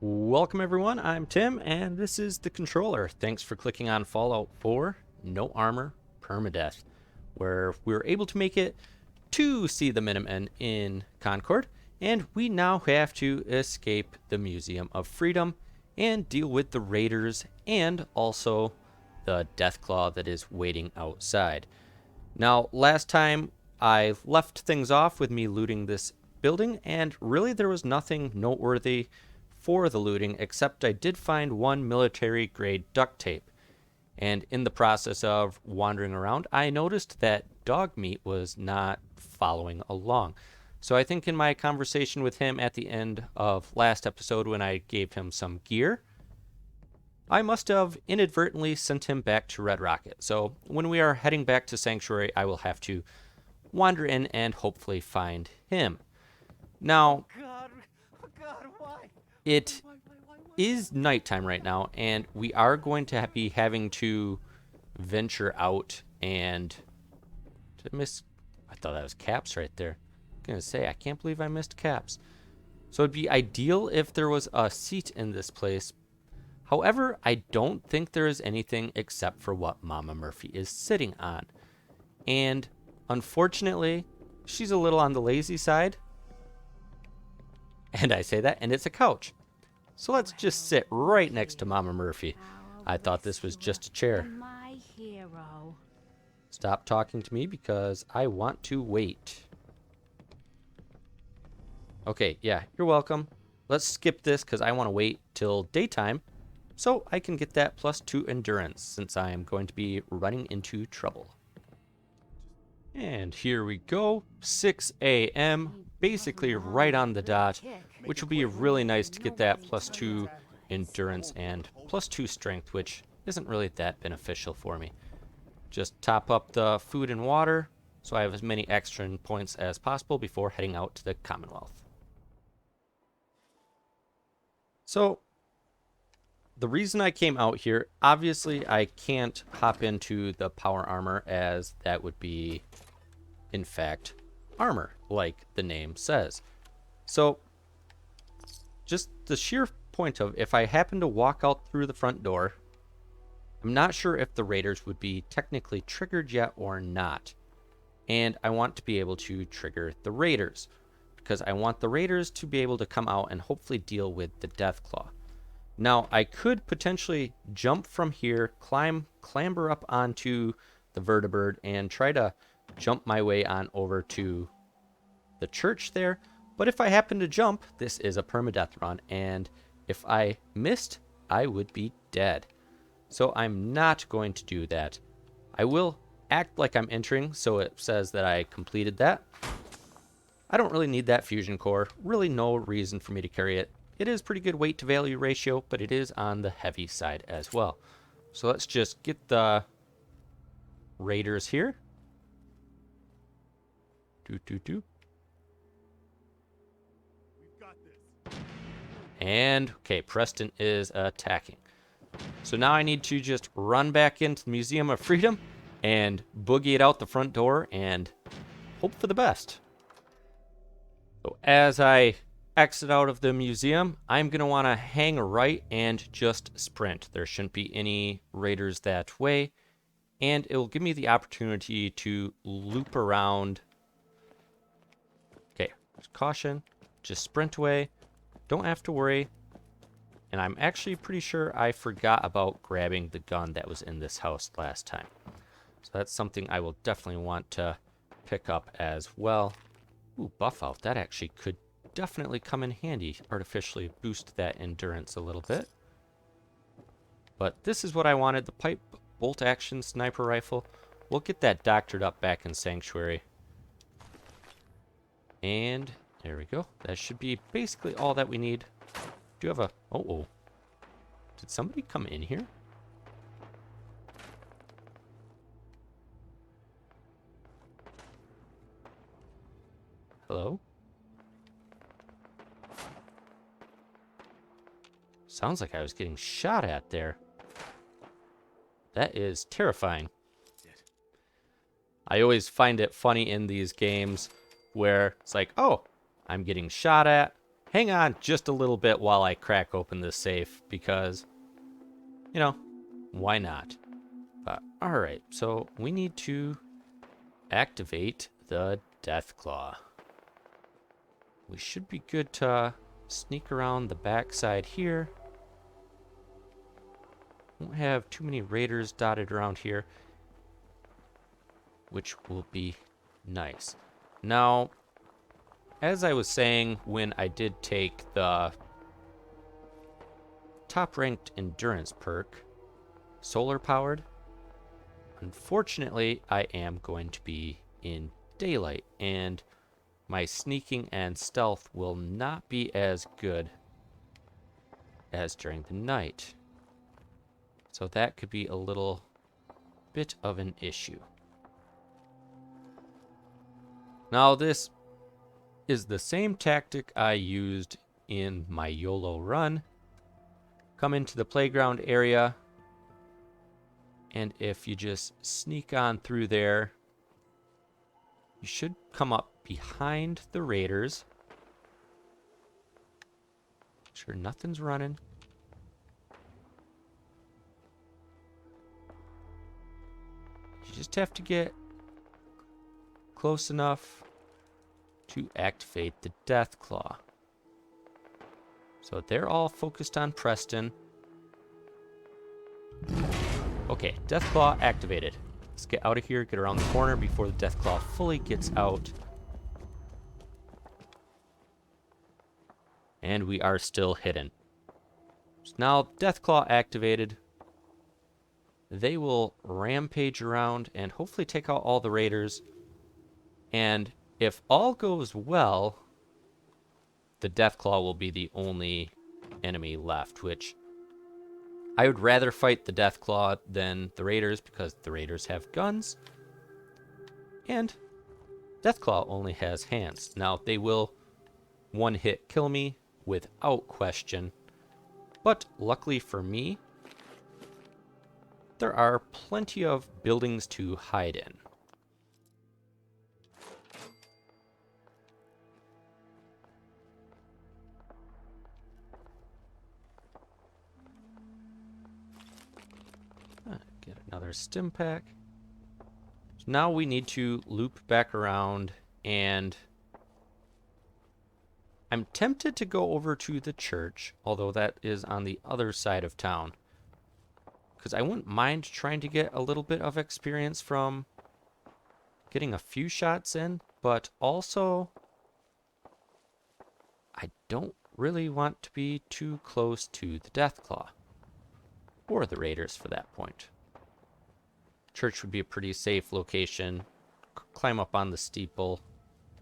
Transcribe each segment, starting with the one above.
Welcome everyone, I'm Tim, and this is the controller. Thanks for clicking on Fallout 4, No Armor, Permadeath, where we were able to make it to see the Minutemen in Concord, and we now have to escape the Museum of Freedom and deal with the raiders and also the deathclaw that is waiting outside. Now, last time I left things off with me looting this building, and really there was nothing noteworthy for the looting, except I did find one military grade duct tape. And in the process of wandering around, I noticed that dog meat was not following along. So I think in my conversation with him at the end of last episode when I gave him some gear, I must have inadvertently sent him back to Red Rocket. So when we are heading back to Sanctuary, I will have to wander in and hopefully find him. Now, Why? it is nighttime right now, and we are going to be having to venture out and I thought that was caps right there. I'm gonna say, I can't believe I missed caps. So it'd be ideal if there was a seat in this place. However, I don't think there is anything except for what Mama Murphy is sitting on. And unfortunately, she's a little on the lazy side. And I say that, and it's a couch. So let's just sit right next to Mama Murphy. I thought this was just a chair. My hero. Stop talking to me because I want to wait. Okay, yeah, you're welcome. Let's skip this because I want to wait till daytime so I can get that +2 endurance since I am going to be running into trouble. And here we go, 6 a.m., basically right on the dot, which will be really nice to get that +2 endurance and +2 strength, which isn't really that beneficial for me. Just top up the food and water so I have as many extra points as possible before heading out to the Commonwealth. So, the reason I came out here, obviously I can't hop into the power armor as that would be, in fact, armor, like the name says. So, just the sheer point of if I happen to walk out through the front door, I'm not sure if the raiders would be technically triggered yet or not. And I want to be able to trigger the raiders, because I want the raiders to be able to come out and hopefully deal with the deathclaw. Now, I could potentially jump from here, clamber up onto the vertibird, and try to jump my way on over to the church there. But if I happen to jump, this is a permadeath run, and if I missed, I would be dead. So I'm not going to do that. I will act like I'm entering, so it says that I completed that. I don't really need that fusion core. Really no reason for me to carry it. It is pretty good weight to value ratio, but it is on the heavy side as well. So let's just get the raiders here. And, okay, Preston is attacking. So now I need to just run back into the Museum of Freedom and boogie it out the front door and hope for the best. So as I exit out of the museum, I'm going to want to hang a right and just sprint. There shouldn't be any raiders that way. And it will give me the opportunity to loop around. Okay, caution. Just sprint away. Don't have to worry. And I'm actually pretty sure I forgot about grabbing the gun that was in this house last time. So that's something I will definitely want to pick up as well. Ooh, buff out. That actually could definitely come in handy. Artificially boost that endurance a little bit. But this is what I wanted. The pipe bolt action sniper rifle. We'll get that doctored up back in Sanctuary. And there we go. That should be basically all that we need. Do you have a... Oh. Did somebody come in here? Hello? Sounds like I was getting shot at there. That is terrifying. I always find it funny in these games where it's like, oh, I'm getting shot at. hang on just a little bit while I crack open this safe because, you know, why not? All right, so we need to activate the deathclaw. We should be good to sneak around the backside here. Won't have too many raiders dotted around here, which will be nice. Now, as I was saying, when I did take the top-ranked endurance perk, solar powered, unfortunately, I am going to be in daylight, and my sneaking and stealth will not be as good as during the night. So that could be a little bit of an issue. Now, this is the same tactic I used in my YOLO run. Come into the playground area, and if you just sneak on through there, you should come up behind the raiders. Sure, nothing's running. You just have to get close enough to activate the deathclaw. So they're all focused on Preston. Okay, deathclaw activated. Let's get out of here, get around the corner before the deathclaw fully gets out. And we are still hidden. So now deathclaw activated. They will rampage around and hopefully take out all the raiders. And if all goes well, the deathclaw will be the only enemy left, which I would rather fight the deathclaw than the raiders because the raiders have guns. And deathclaw only has hands. Now, they will one-hit kill me without question. But luckily for me, there are plenty of buildings to hide in. Get another stim pack. So now we need to loop back around, and I'm tempted to go over to the church, although that is on the other side of town. Because I wouldn't mind trying to get a little bit of experience from getting a few shots in, but also I don't really want to be too close to the deathclaw. Or the raiders for that point. Church would be a pretty safe location. Climb up on the steeple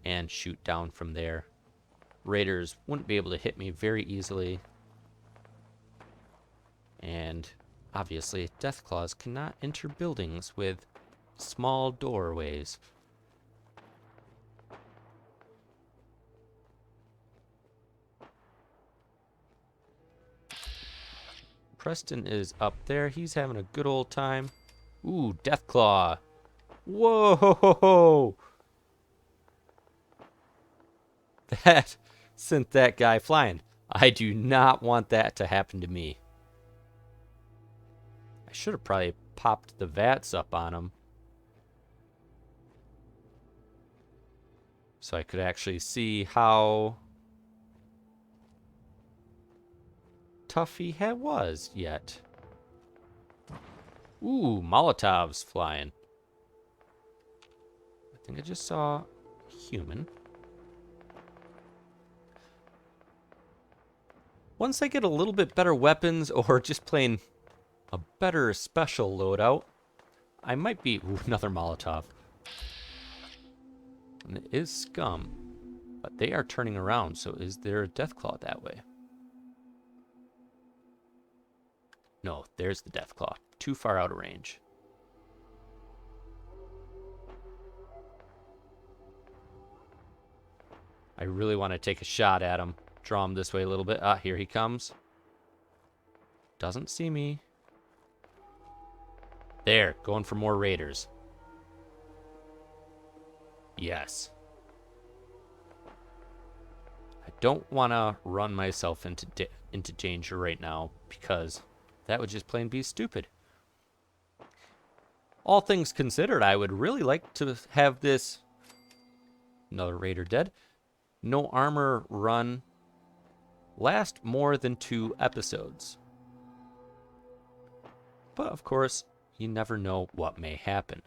and shoot down from there. Raiders wouldn't be able to hit me very easily. And obviously, deathclaws cannot enter buildings with small doorways. Preston is up there. He's having a good old time. Ooh, deathclaw. Whoa! That sent that guy flying. I do not want that to happen to me. I should have probably popped the VATS up on him, so I could actually see how tough he was yet. Ooh, Molotovs flying. I think I just saw a human. Once I get a little bit better weapons or just plain a better special loadout, I might be... Ooh, another Molotov. And it is scum. But they are turning around, so is there a deathclaw that way? No, there's the deathclaw. Too far out of range. I really want to take a shot at him. Draw him this way a little bit. Ah, here he comes. Doesn't see me. There, going for more raiders. Yes. I don't want to run myself into danger right now, because that would just plain be stupid. All things considered, I would really like to have this, another raider dead, no armor run last more than 2 episodes. But of course, you never know what may happen.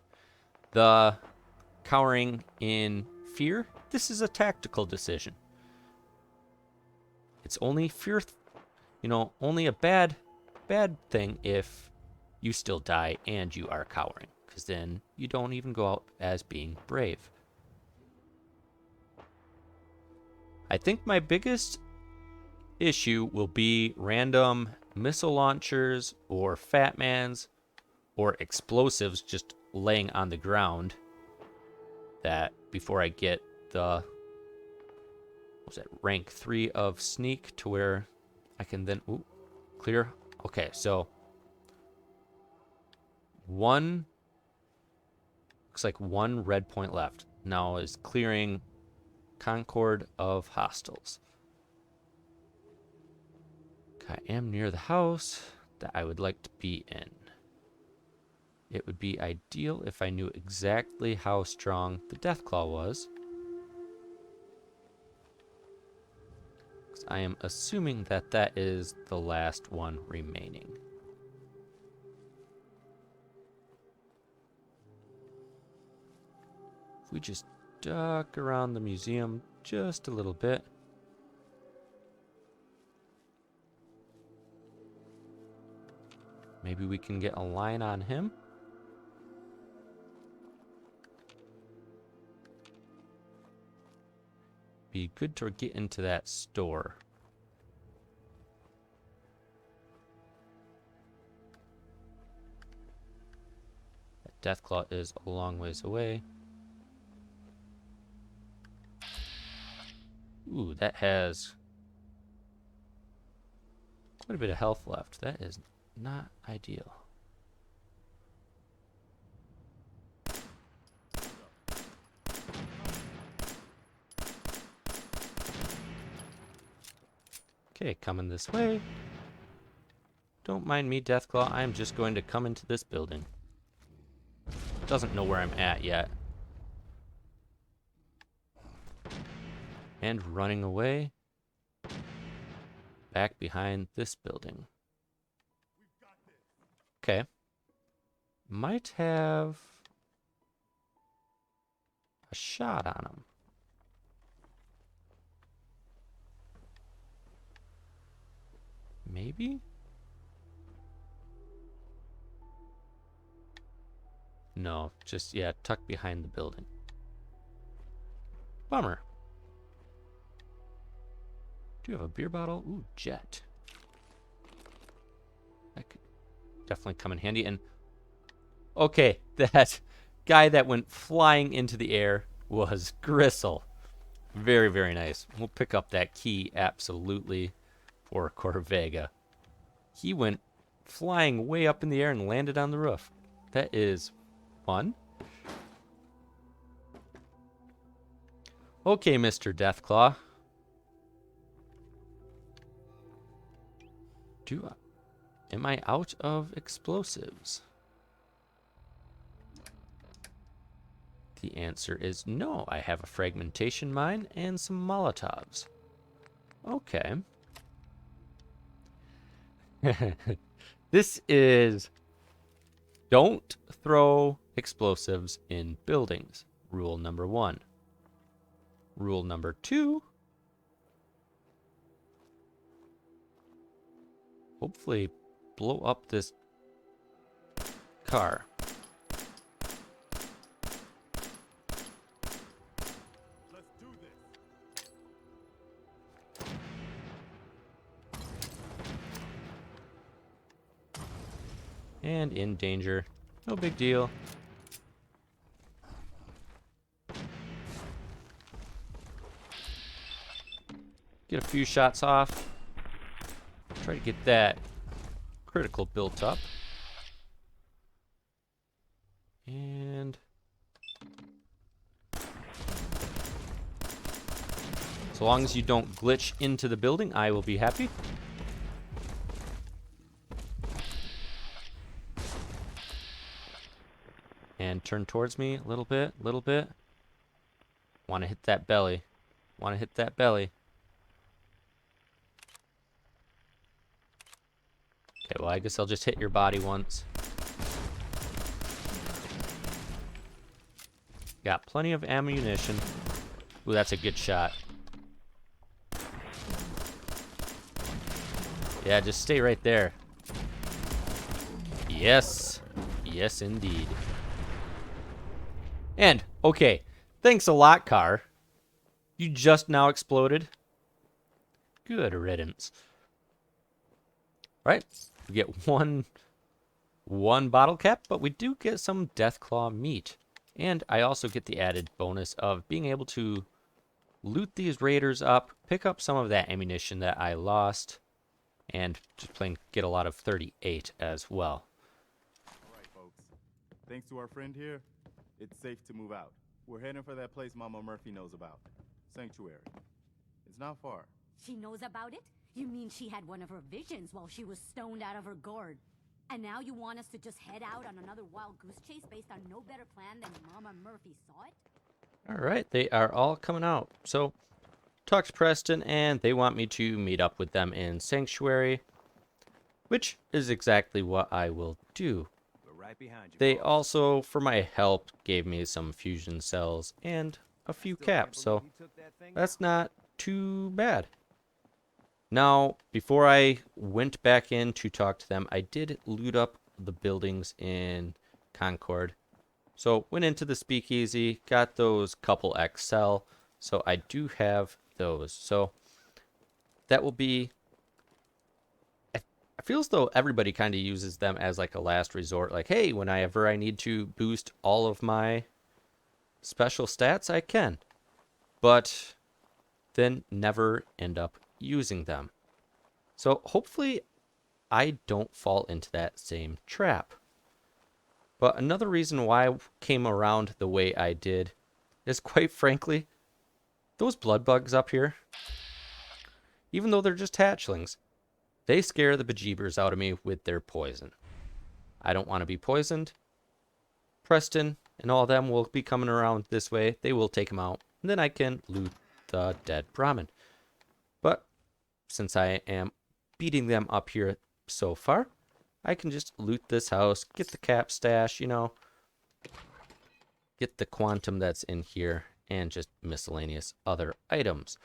The cowering in fear, this is a tactical decision. It's only fear, only a bad thing if you still die and you are cowering, because then you don't even go out as being brave. I think my biggest issue will be random missile launchers or fat mans or explosives just laying on the ground, that before I get the rank 3 of sneak, to where I can then clear. Okay, so looks like 1 red point left now is clearing concord of hostiles. I am near the house that I would like to be in. It would be ideal if I knew exactly how strong the deathclaw was, I am assuming that that is the last one remaining. If we just duck around the museum just a little bit. Maybe we can get a line on him. Be good to get into that store. That deathclaw is a long ways away. Ooh, that has quite a bit of health left. That is not ideal. Okay, coming this way. Don't mind me, Deathclaw. I'm just going to come into this building. Doesn't know where I'm at yet. And running away. Back behind this building. Okay. Might have a shot on him. Maybe? No, just, yeah, tucked behind the building. Bummer. Do you have a beer bottle? Ooh, jet. That could definitely come in handy. And, okay, that guy that went flying into the air was Gristle. Very, very nice. We'll pick up that key, absolutely, for Corvega. He went flying way up in the air and landed on the roof. That is fun. Okay, Mr. Deathclaw. Am I out of explosives? The answer is no. I have a fragmentation mine and some Molotovs. Okay. This is don't throw explosives in buildings. Rule number 1. Rule number 2. Hopefully blow up this car. Let's do this. And in danger. No big deal. Get a few shots off. Try to get that critical built up. And So long as you don't glitch into the building, I will be happy. And turn towards me a little bit, Want to hit that belly. Want to hit that belly. Okay, well, I guess I'll just hit your body once. Got plenty of ammunition. Ooh, that's a good shot. Yeah, just stay right there. Yes. Yes, indeed. And, okay, thanks a lot, car. You just now exploded. Good riddance. Right, we get one bottle cap, but we do get some deathclaw meat. And I also get the added bonus of being able to loot these raiders up, pick up some of that ammunition that I lost, and just plain get a lot of 38 as well. All right, folks. Thanks to our friend here, it's safe to move out. We're heading for that place Mama Murphy knows about. Sanctuary. It's not far. She knows about it? You mean she had one of her visions while she was stoned out of her gourd? And now you want us to just head out on another wild goose chase based on no better plan than Mama Murphy saw it? All right, they are all coming out. So, talk to Preston, and they want me to meet up with them in Sanctuary, which is exactly what I will do. We're right behind you. They boss. also, for my help, gave me some fusion cells and a few Still can't caps, so believe he took that thing that's out. not too bad. Now, before I went back in to talk to them, I did loot up the buildings in Concord. So, went into the speakeasy, got those couple XL, so I do have those. So, that will be... I feel as though everybody kind of uses them as like a last resort. Like, hey, whenever I need to boost all of my special stats, I can. But then never end up using them. So hopefully I don't fall into that same trap. But another reason why I came around the way I did is, quite frankly, those blood bugs up here, even though they're just hatchlings, they scare the bejeebers out of me with their poison. I don't want to be poisoned. Preston and all of them will be coming around this way. They will take them out. And then I can loot the dead Brahmin. But since I am beating them up here so far, I can just loot this house, get the cap stash, you know, get the quantum that's in here, and just miscellaneous other items.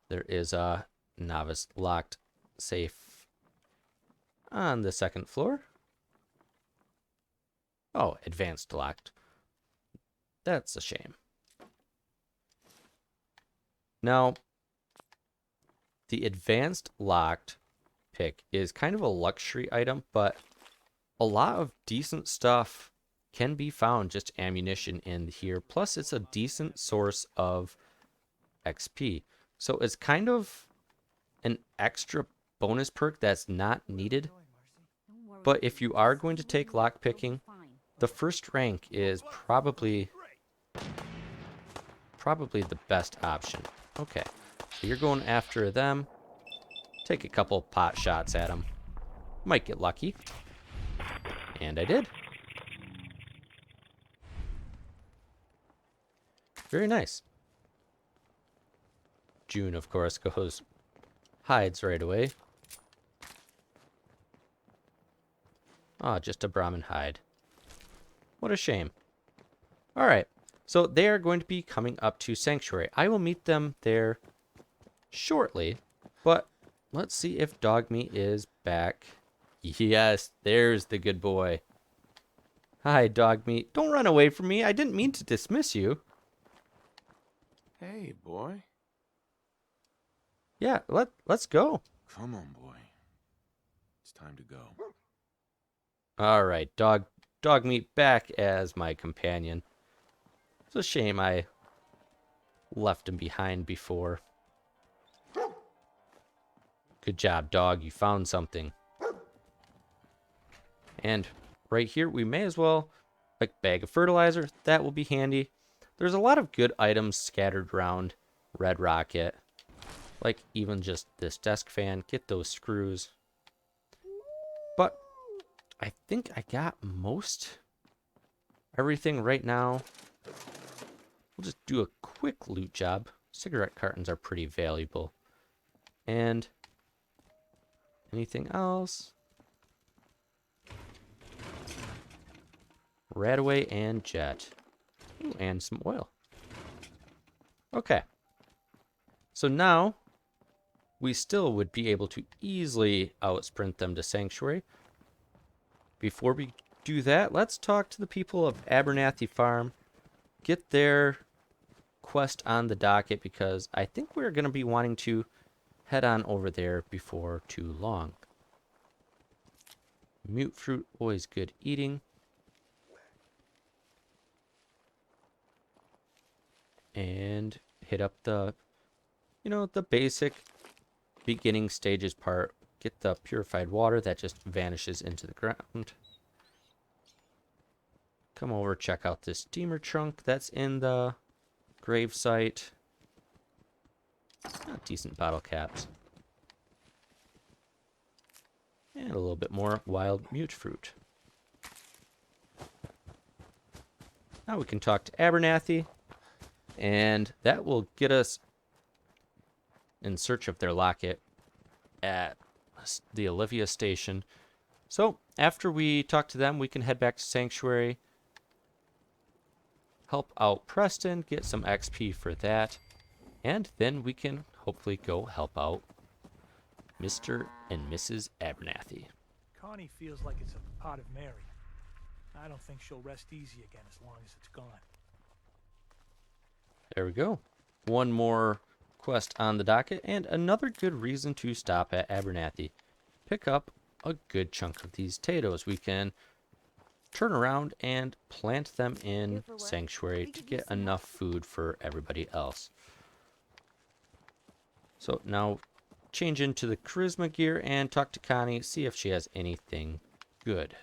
There is a novice locked safe on the second floor. Oh, advanced locked. That's a shame. Now, the advanced locked pick is kind of a luxury item, but a lot of decent stuff can be found, just ammunition in here. Plus, it's a decent source of XP. So it's kind of an extra bonus perk that's not needed. Don't worry, But if you are going to take we'll be lockpicking, fine. the first rank is probably the best option. Okay, so you're going after them. Take a couple pot shots at them. Might get lucky. And I did. Very nice. June, of course, hides right away. Ah, just a Brahmin hide. What a shame. Alright, so they are going to be coming up to Sanctuary. I will meet them there shortly, but let's see if Dogmeat is back. Yes, there's the good boy. Hi, Dogmeat. Don't run away from me. I didn't mean to dismiss you. Hey, boy. Yeah, let's go. Come on, boy. It's time to go. Alright, Dogmeat back as my companion. It's a shame I left him behind before. Good job, dog. You found something. And right here, we may as well, like, bag of fertilizer. That will be handy. There's a lot of good items scattered around Red Rocket. Like even just this desk fan, get those screws. But I think I got most everything right now. We'll just do a quick loot job. Cigarette cartons are pretty valuable. And anything else? Radaway and jet. Ooh, and some oil. Okay. So now we still would be able to easily outsprint them to Sanctuary. Before we do that, let's talk to the people of Abernathy Farm. Get their quest on the docket because I think we're going to be wanting to head on over there before too long. Mute fruit, always good eating. And hit up the, the basic beginning stages part. Get the purified water that just vanishes into the ground. Come over, check out this steamer trunk that's in the grave site. Decent bottle caps. And a little bit more wild mute fruit. Now we can talk to Abernathy. And that will get us in search of their locket at the Olivia station. So after we talk to them, we can head back to Sanctuary. Help out Preston, get some XP for that. And then we can hopefully go help out Mr. and Mrs. Abernathy. Connie feels like it's a pot of Mary. I don't think she'll rest easy again as long as it's gone. There we go. One more quest on the docket and another good reason to stop at Abernathy. Pick up a good chunk of these potatoes. We can turn around and plant them in Sanctuary to get enough food for everybody else. So now change into the charisma gear and talk to Connie, see if she has anything good.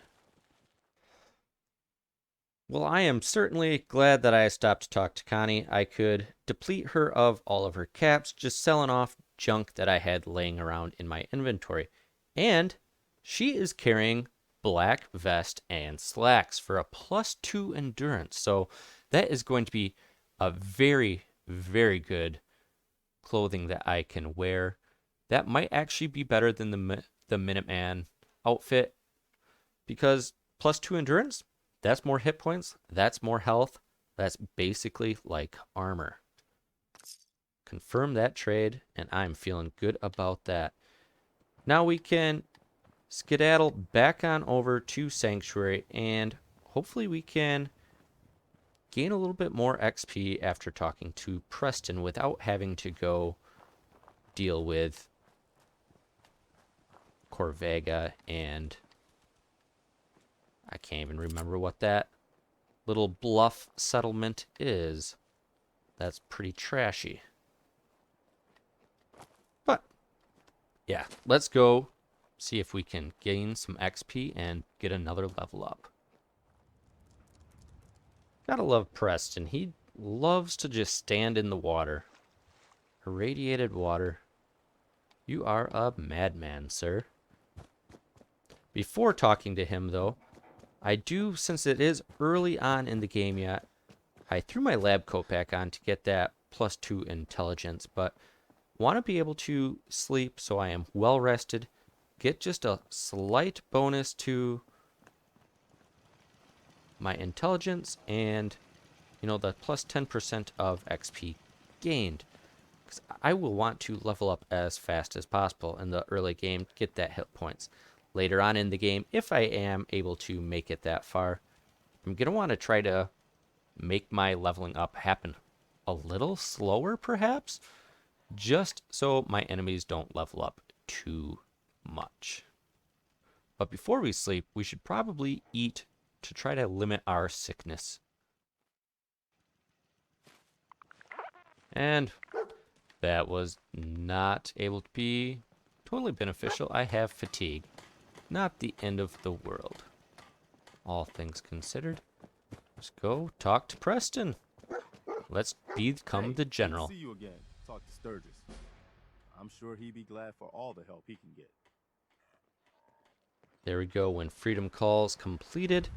Well, I am certainly glad that I stopped to talk to Connie. I could deplete her of all of her caps, just selling off junk that I had laying around in my inventory. And she is carrying black vest and slacks for a +2 endurance. So that is going to be a very, very good clothing that I can wear. That might actually be better than the Minuteman outfit because +2 endurance, that's more hit points, that's more health, that's basically like armor. Confirm that trade, and I'm feeling good about that. Now we can skedaddle back on over to Sanctuary, and hopefully we can gain a little bit more XP after talking to Preston without having to go deal with Corvega and I can't even remember what that little bluff settlement is. That's pretty trashy. But yeah, let's go see if we can gain some XP and get another level up. Gotta love Preston. He loves to just stand in the water. Irradiated water. You are a madman, sir. Before talking to him, though, I do, since it is early on in the game yet, I threw my lab coat back on to get that +2 intelligence, but want to be able to sleep so I am well rested, get just a slight bonus to my intelligence and, the +10% of XP gained. Because I will want to level up as fast as possible in the early game, get that hit points. Later on in the game, if I am able to make it that far, I'm going to want to try to make my leveling up happen a little slower, perhaps, just so my enemies don't level up too much. But before we sleep, we should probably eat to try to limit our sickness. And that was not able to be totally beneficial. I have fatigue. Not the end of the world. All things considered. Let's go talk to Preston. Let's become the general. See you again. Talk to Sturgis. I'm sure he'd be glad for all the help he can get. There we go. When Freedom Calls completed,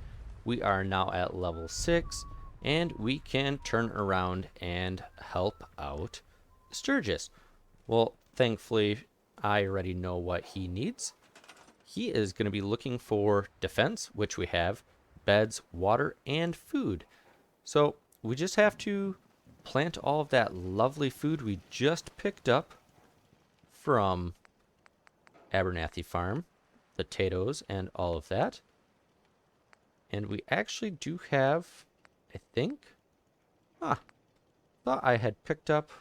we are now at level 6, and we can turn around and help out Sturgis. Well, thankfully, I already know what he needs. He is going to be looking for defense, which we have, beds, water, and food. So we just have to plant all of that lovely food we just picked up from Abernathy Farm, potatoes, and all of that. And we actually do have, I think, thought I had picked up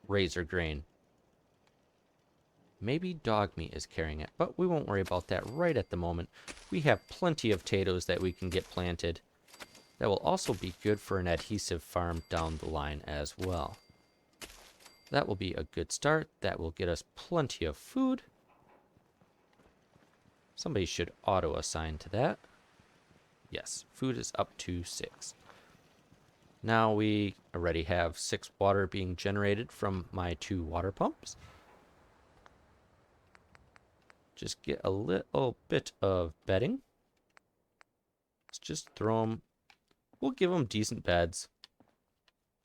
razor grain. Maybe dog meat is carrying it, but we won't worry about that right at the moment. We have plenty of potatoes that we can get planted. That will also be good for an adhesive farm down the line as well. That will be a good start. That will get us plenty of food. Somebody should auto-assign to that. Yes, food is up to 6. Now we already have 6 water being generated from my 2 water pumps. Just get a little bit of bedding. Let's just throw them. We'll give them decent beds.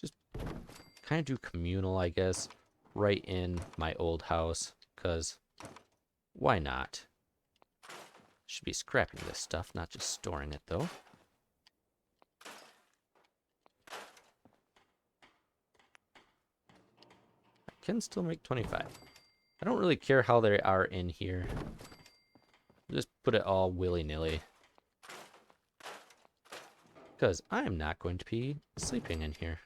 Just kind of do communal, I guess, right in my old house, because why not? Should be scrapping this stuff, not just storing it, though. I can still make 25. I don't really care how they are in here. Just put it all willy-nilly. Because I'm not going to be sleeping in here.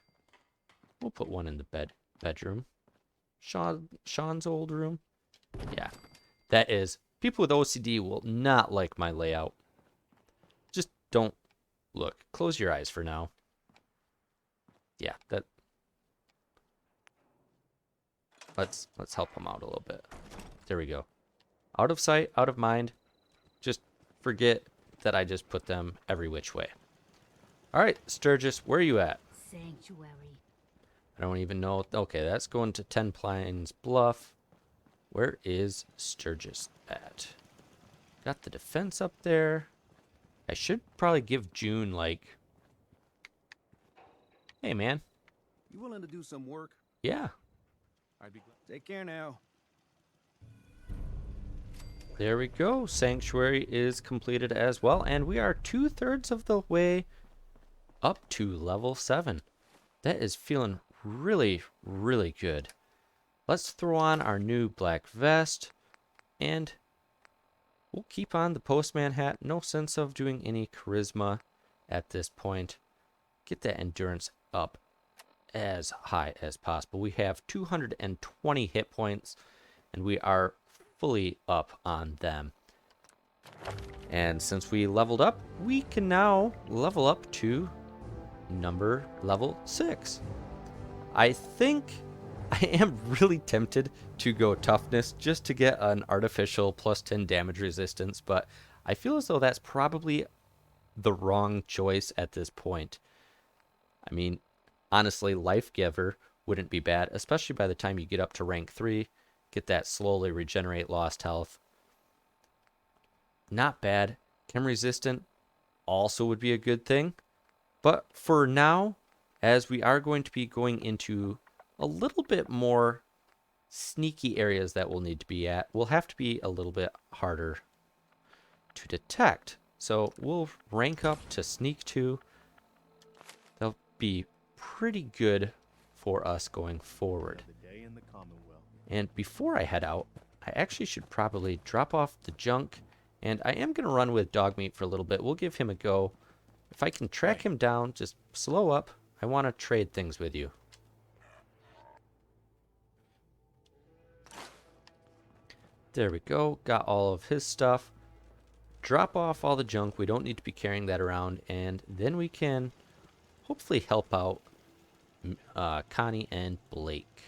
We'll put one in the bedroom. Sean's old room. Yeah. That is, people with OCD will not like my layout. Just don't look. Close your eyes for now. Yeah, that. Let's help him out a little bit. There we go. Out of sight, out of mind. Just forget that I just put them every which way. All right, Sturgis, where are you at? Sanctuary. I don't even know. Okay, that's going to 10 Pines Bluff. Where is Sturgis at? Got the defense up there. I should probably give June, like... Hey, man. You willing to do some work? Yeah. I'd be glad. Take care now. There we go. Sanctuary is completed as well. And we are 2/3 of the way up to level 7. That is feeling really, really good. Let's throw on our new black vest. And we'll keep on the postman hat. No sense of doing any charisma at this point. Get that endurance up as high as possible. We have 220 hit points, and we are fully up on them. And since we leveled up, we can now level up to level 6. I think I am really tempted to go toughness just to get an artificial plus 10 damage resistance, but I feel as though that's probably the wrong choice at this point. I mean, honestly, Life Giver wouldn't be bad, especially by the time you get up to rank 3. Get that slowly regenerate lost health. Not bad. Chem resistant also would be a good thing. But for now, as we are going to be going into a little bit more sneaky areas that we'll need to be at, we'll have to be a little bit harder to detect. So we'll rank up to Sneak 2. That'll be pretty good for us going forward. And before I head out, I actually should probably drop off the junk, and I am going to run with dog meat for a little bit. We'll give him a go. If I can track him down, just slow up. I want to trade things with you. There we go. Got all of his stuff. Drop off all the junk. We don't need to be carrying that around, and then we can hopefully help out Connie and Blake.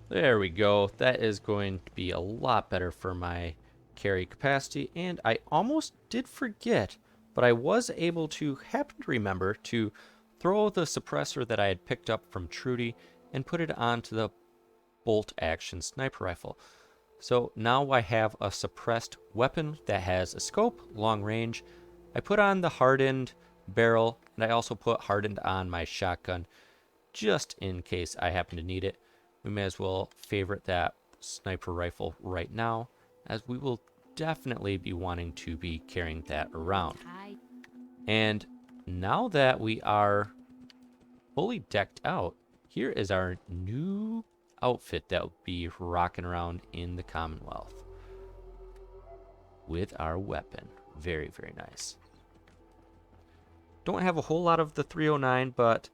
There we go. That is going to be a lot better for my carry capacity. And I almost did forget, but I was able to happen to remember to throw the suppressor that I had picked up from Trudy and put it onto the bolt action sniper rifle. So now I have a suppressed weapon that has a scope, long range. I put on the hardened barrel, and I also put hardened on my shotgun just in case I happen to need it. We may as well favorite that sniper rifle right now, as we will definitely be wanting to be carrying that around. And now that we are fully decked out, here is our new outfit that will be rocking around in the Commonwealth with our weapon. Very, very nice. Don't have a whole lot of the 309, but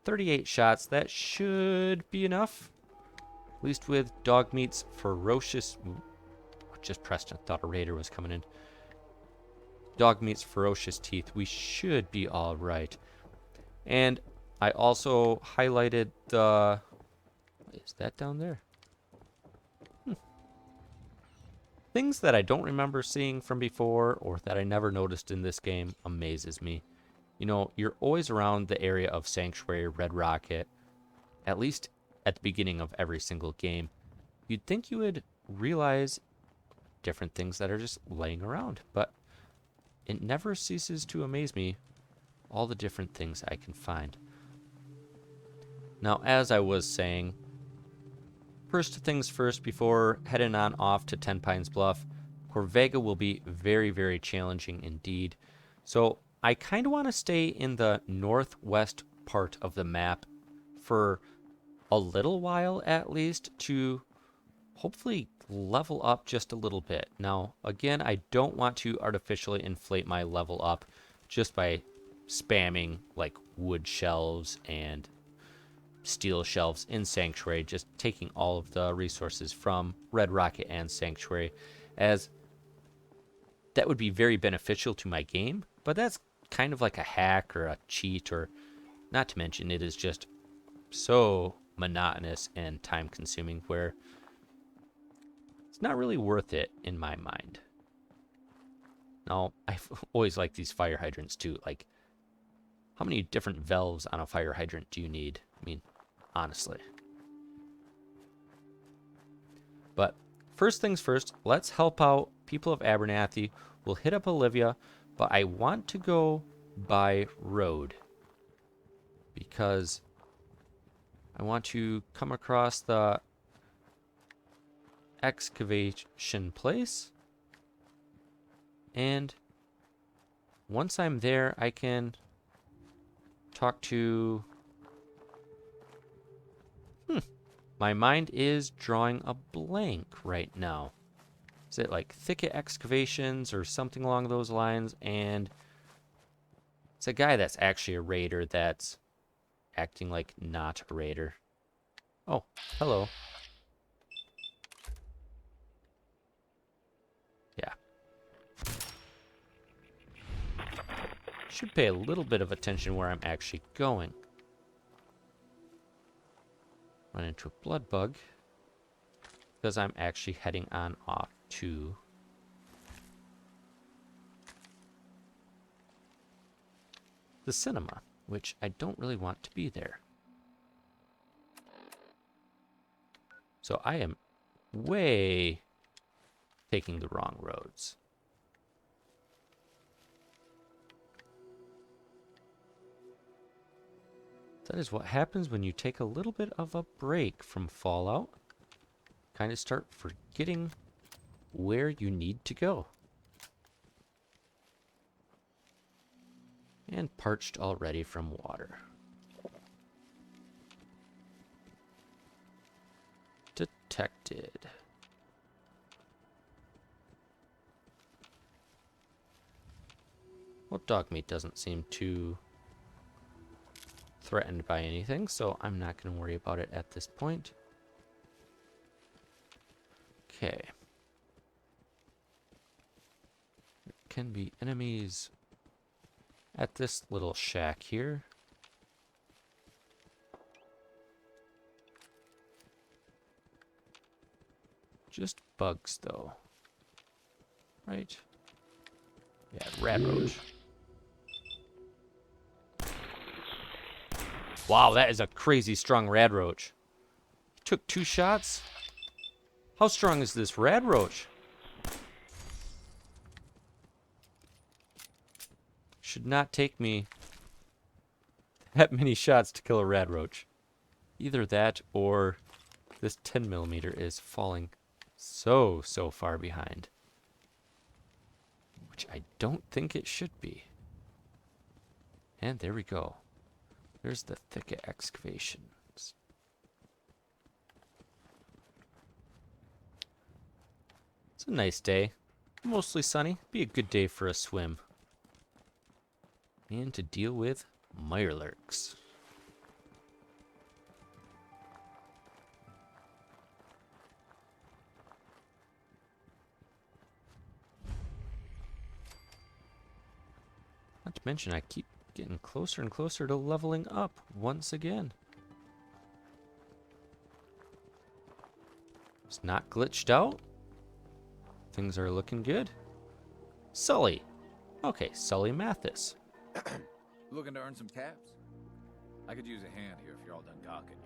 38 shots, that should be enough. At least with Dogmeat's ferocious... Ooh, just pressed and thought a raider was coming in. Dogmeat's ferocious teeth, we should be all right. And I also highlighted the... Is that down there? Things that I don't remember seeing from before or that I never noticed in this game amazes me. You know, you're always around the area of Sanctuary, Red Rocket, at least at the beginning of every single game. You'd think you would realize different things that are just laying around, but it never ceases to amaze me all the different things I can find. Now, as I was saying, first things first, before heading on off to Ten Pines Bluff, Corvega will be very, very challenging indeed. So I kind of want to stay in the northwest part of the map for a little while at least to hopefully level up just a little bit. Now, again, I don't want to artificially inflate my level up just by spamming like wood shelves and steel shelves in Sanctuary, just taking all of the resources from Red Rocket and Sanctuary, as that would be very beneficial to my game, but that's kind of like a hack or a cheat, or not to mention it is just so monotonous and time consuming where it's not really worth it in my mind. Now, I've always liked these fire hydrants too. Like, how many different valves on a fire hydrant do you need? I mean, honestly. But first things first, let's help out people of Abernathy. We'll hit up Olivia, but I want to go by road because I want to come across the excavation place, and once I'm there, I can talk to... My mind is drawing a blank right now. Is it like thicket excavations or something along those lines? And it's a guy that's actually a raider that's acting like not a raider. Oh, hello. Yeah. Should pay a little bit of attention where I'm actually going. Run into a blood bug because I'm actually heading on off to the cinema, which I don't really want to be there. So I am way taking the wrong roads. That is what happens when you take a little bit of a break from Fallout. Kind of start forgetting where you need to go. And parched already from water. Detected. Well, dog meat doesn't seem too threatened by anything, so I'm not going to worry about it at this point. Okay. There can be enemies at this little shack here. Just bugs, though. Right? Yeah, rat roach. Wow, that is a crazy strong rad roach. Took 2 shots. How strong is this rad roach? Should not take me that many shots to kill a rad roach. Either that or this 10mm is falling so far behind. Which I don't think it should be. And there we go. There's the thicket excavations. It's a nice day. Mostly sunny. Be a good day for a swim. And to deal with mirelurks. Not to mention, I keep getting closer and closer to leveling up once again. It's not glitched out. Things are looking good. Sully. Okay, Sully Mathis. Looking to earn some caps? I could use a hand here if you're all done gawking,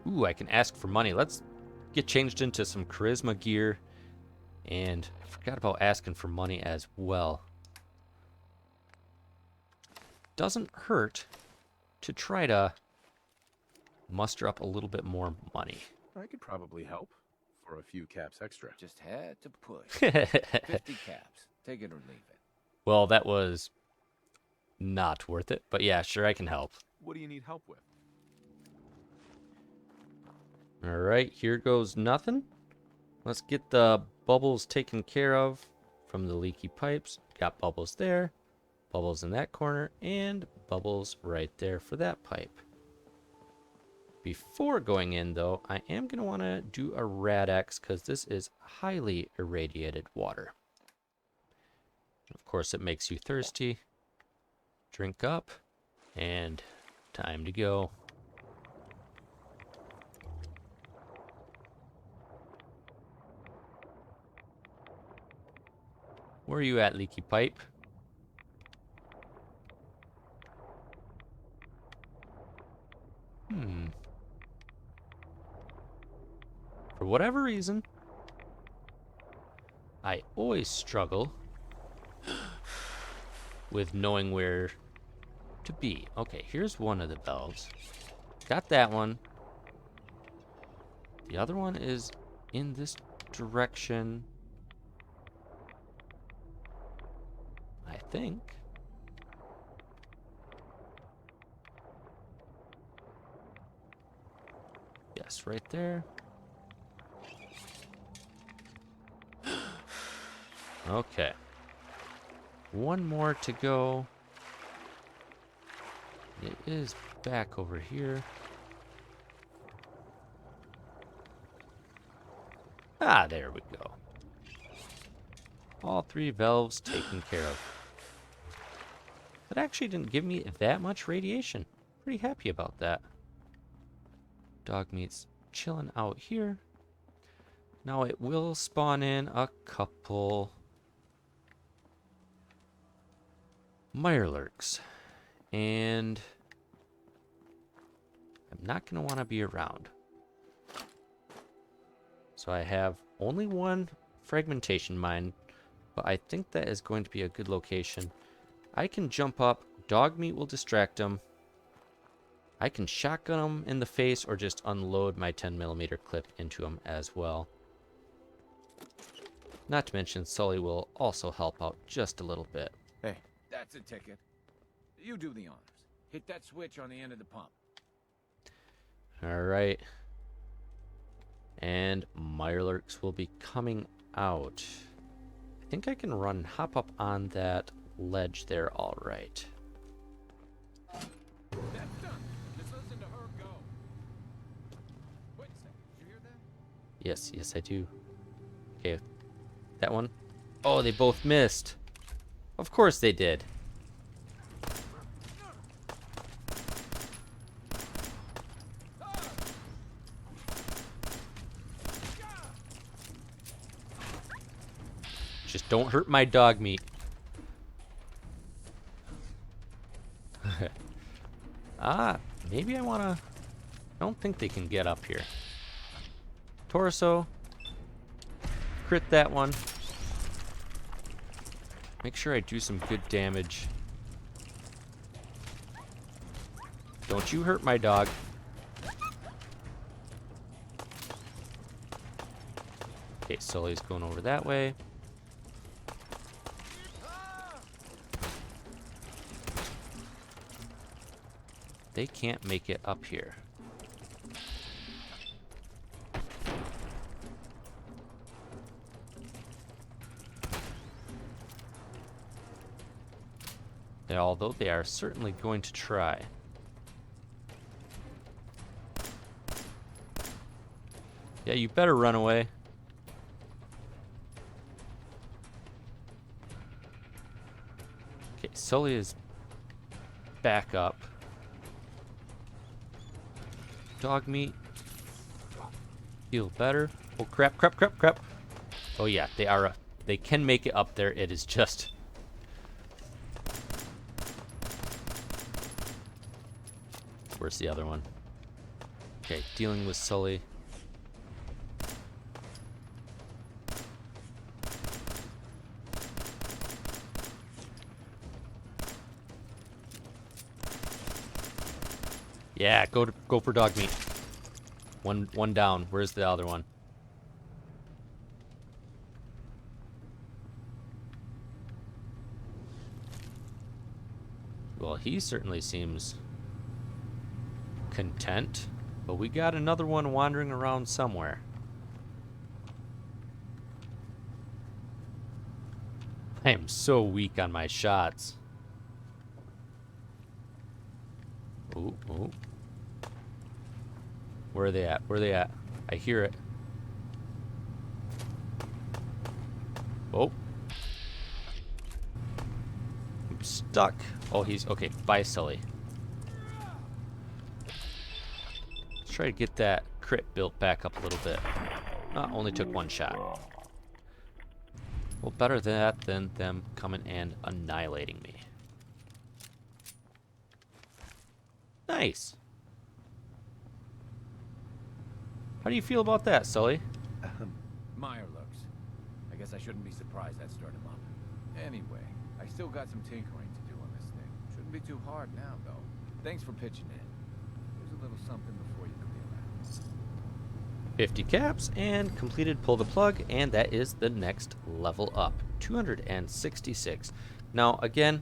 you know. Ooh, I can ask for money. Let's get changed into some charisma gear. And I forgot about asking for money as well. Doesn't hurt to try to muster up a little bit more money. I could probably help for a few caps extra. Just had to push. 50 caps. Take it or leave it. Well, that was not worth it. But yeah, sure, I can help. What do you need help with? All right, here goes nothing. Let's get the bubbles taken care of from the leaky pipes. Got bubbles there, bubbles in that corner, and bubbles right there for that pipe. Before going in, though, I am going to want to do a Rad-X because this is highly irradiated water. Of course, it makes you thirsty. Drink up, and time to go. Where are you at, leaky pipe? For whatever reason, I always struggle with knowing where to be. Okay, here's one of the valves. Got that one. The other one is in this direction. I think. Yes, right there. Okay. One more to go. It is back over here. Ah, there we go. All 3 valves taken care of. That actually didn't give me that much radiation. Pretty happy about that. Dog meat's chilling out here. Now it will spawn in a couple mirelurks. And I'm not going to want to be around. So I have only one fragmentation mine, but I think that is going to be a good location. I can jump up, dog meat will distract them. I can shotgun them in the face or just unload my 10mm clip into them as well. Not to mention Sully will also help out just a little bit. Hey, that's a ticket. You do the honors. Hit that switch on the end of the pump. Alright. And mirelurks will be coming out. I think I can hop up on that ledge there alright. That's done. Just listen to her go. Wait a second. Did you hear that? Yes, I do. Okay. That one. Oh, they both missed. Of course they did. Just don't hurt my dog meat. Maybe I want to I don't think they can get up here. Torso. Crit that one. Make sure I do some good damage. Don't you hurt my dog. Okay, Sully's going over that way. They can't make it up here. Yeah, although they are certainly going to try. Yeah, you better run away. Okay, Sully is back up. Dog meat. Feel better. Oh crap, crap, crap, crap. Oh yeah, they are, they can make it up there. It is just... Where's the other one? Okay, dealing with Sully. Yeah, go for dog meat. One down. Where's the other one? Well, he certainly seems content, but we got another one wandering around somewhere. I am so weak on my shots. Ooh, ooh. Where are they at? Where are they at? I hear it. Oh. I'm stuck. Oh, he's... Okay, bye, Sully. Let's try to get that crit built back up a little bit. Only took one shot. Well, better that than them coming and annihilating me. Nice. How do you feel about that, Sully? Meyer looks. I guess I shouldn't be surprised that stirred him up. Anyway, I still got some tinkering to do on this thing. Shouldn't be too hard now, though. Thanks for pitching in. Here's a little something before you clear out. 50 caps and completed pull the plug, and that is the next level up. 266. Now, again,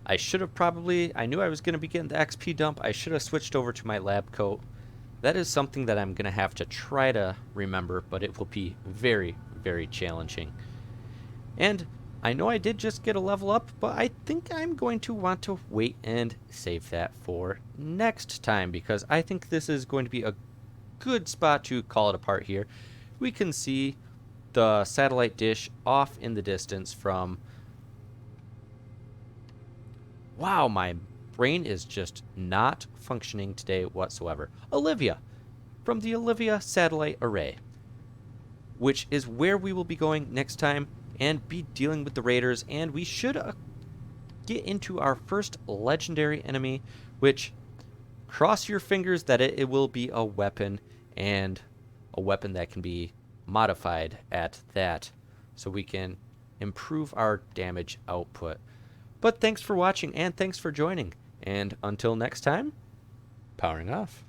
I should have probably... I knew I was going to be getting the XP dump. I should have switched over to my lab coat. That is something that I'm going to have to try to remember, but it will be very, very challenging. And I know I did just get a level up, but I think I'm going to want to wait and save that for next time, because I think this is going to be a good spot to call it apart here. We can see the satellite dish off in the distance from... Wow, my brain is just not functioning today whatsoever. Olivia, from the Olivia Satellite Array, which is where we will be going next time and be dealing with the raiders, and we should get into our first legendary enemy, which, cross your fingers that it will be a weapon, and a weapon that can be modified at that, so we can improve our damage output. But thanks for watching, and thanks for joining. And until next time, powering off.